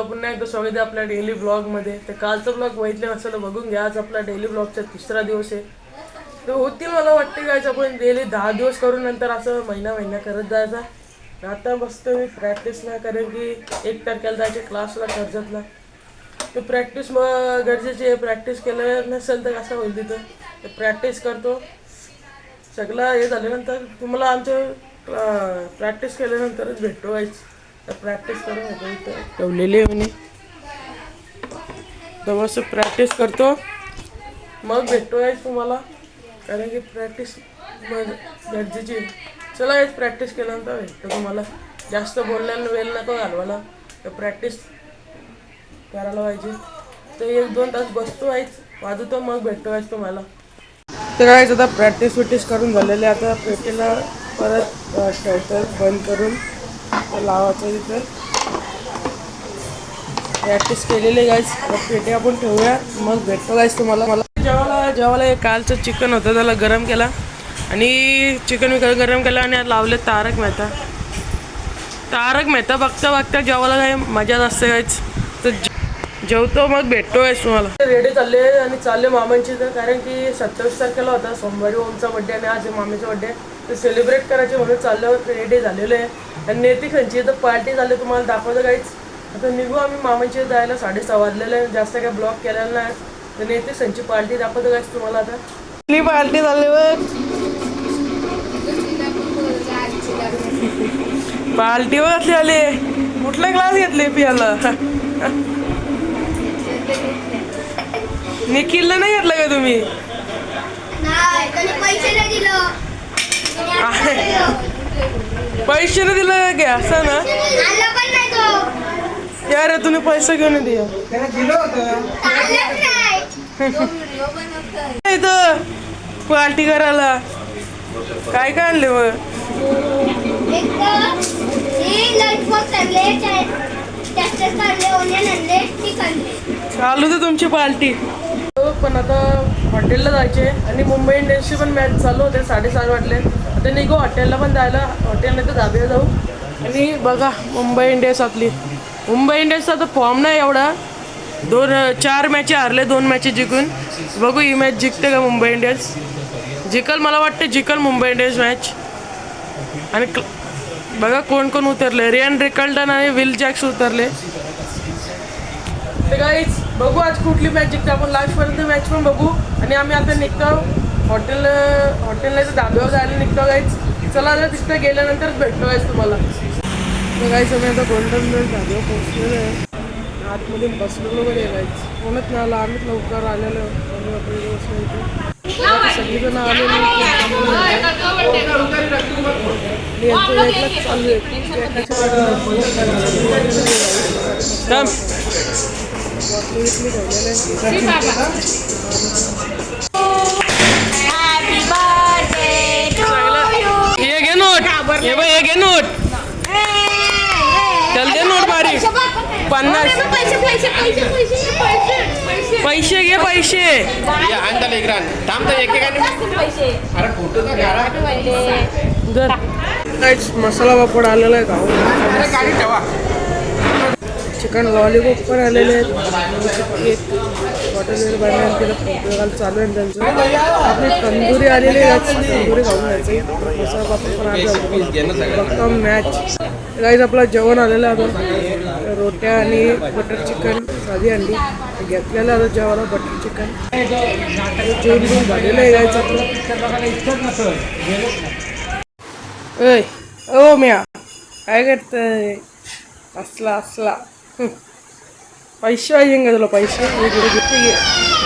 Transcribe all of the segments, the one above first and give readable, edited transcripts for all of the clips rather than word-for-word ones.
पुन्हा एकदा स्वागत आहे आपल्या डेली ब्लॉगमध्ये. तर कालचा ब्लॉग बघितले असेल बघून घ्या. आज आपला डेली ब्लॉगचा तिसरा दिवस आहे. तर होतील मला वाटते काय आपण डेली 10 दिवस करून नंतर असं महिना करत जायचा. आता मस्त मी प्रॅक्टिसला कारण की 1 तारखेला जायचे क्लासला कर्जतला. तर प्रॅक्टिस मग गरजेची आहे. प्रॅक्टिस केलं नसेल तर कसं होईल तिथं. तर प्रॅक्टिस करतो. सगळं हे झाल्यानंतर तुम्हाला आमचं प्रॅक्टिस केल्यानंतरच भेटतो व्हायचं. तर प्रॅक्टिस करून होतो इथं ठेवलेली आहे म्हणे. तर मस्त प्रॅक्टिस करतो मग भेटतो आहेच तुम्हाला कारण की प्रॅक्टिस गरजेची आहे. चला हेच प्रॅक्टिस केल्यानंतर भेटतो तुम्हाला. जास्त बोलण्याला वेळ नको घालवायला. तर प्रॅक्टिस करायला पाहिजे. तर 1-2 तास बसतो आहेच वाजवतो मग भेटतो आहेच तुम्हाला. तर काय आता प्रॅक्टिस करून झालेले. आता पेटीला परत ठेवतं बंद करून लावायचं. तिथं प्रॅक्टिस केलेली गाईज. पेटी आपण ठेवूया मग भेटतो गाईज तुम्हाला. मला जेवायला हे कालचं चिकन होतं त्याला गरम केला आणि चिकन गरम केला आणि लावले तारक मेहता बघता जेवायला काही मजा असते गाईज. तर जेवतो मग भेटतो आहेस तुम्हाला. रेडी चालले आणि चालले मामांची. तर कारण की 27 तारखेला होता सोमवारी ओमचा बड्डे आणि आज मामीचा बड्डे. तर सेलिब्रेट करायचे म्हणून चालल्यावर रेडी झालेलं आहे. आणि नेतिकांची तर पार्टी झाली तुम्हाला दाखवतं काहीच. आता निघू आम्ही मामांची जायला 6:30 वाजलेलं आहे. जास्त काय ब्लॉक केलेला नाही. तर नेतिकांची पार्टी दाखवतं काहीच तुम्हाला. आता कुठली पार्टी झाल्यावर पार्टीवर असले आले. कुठला क्लास घेतले पियाला निखिलला नाही घेतलं का तुम्ही? पैसे नाही दिलं का असं ना यार तुम्ही पैसे घेऊन द्या इथं पार्टी करायला. काय आणले मग? चालू तर तुमची पार्टी. पण आता हॉटेलला जायचे आणि मुंबई इंडियन्सची पण मॅच चालू होते. 7:30 वाजले. आता निघू हॉटेलला पण जायला. हॉटेल नाही तर धाब्याला जाऊ. आणि बघा मुंबई इंडियन्स आपली. मुंबई इंडियन्सचा तर फॉर्म नाही एवढा. 4 मॅच हारले 2 मॅच जिंकून. बघू ही मॅच जिंकते का मुंबई इंडियन्स. जिंकल मला वाटते जिंकल मुंबई इंडियन्स मॅच. आणि बघा कोण उतरले. रियान रिकल्टन आणि विल जॅक्स उतरले. तर काहीच बघू आज कुठली मॅच जिंकते. आपण लास्टपर्यंत मॅच पण बघू. आणि आम्ही आता निघतो हॉटेलला तर धाब्यावर जायला निघतो काहीच. चला आता तिथं गेल्यानंतरच भेटतो काहीच तुम्हाला. तर काहीच आम्ही आता गोल्डन बेल धाब्यावर पोहोचलेलो आहे. आतमध्ये बसलेलो वगैरे काहीच कोणच नाही आलं. आम्हीच लवकर आलेलो सगळीजण आलेली चालू आहे. हे घे नोट. हे बघ हे घे नोट. चल दे नोट बारी 50 पैसे घे पैसे. मसाला पापड आलेला आहे का. चिकन लॉलीपॉप पण आलेले आहेत. हॉटेल बनवायला चालू आहे त्यांचं. आपली तंदुरी आलेली आहे. तंदुरी खाऊन घ्यायची. मसाला पापड पण आले बघता मॅच. गाईज आपलं जेवण आलेलं आहे. आता रोट्या आणि बटर चिकन साधी अंडी घेतलेलं आता जेवायला. बटर चिकन जेवण झालेलं आहे गायचं आपलं. ओ म्या काय करतंय असला पैसे पाहिजे का तुला? पैसे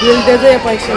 बिल द्यायचं आहे पैसे.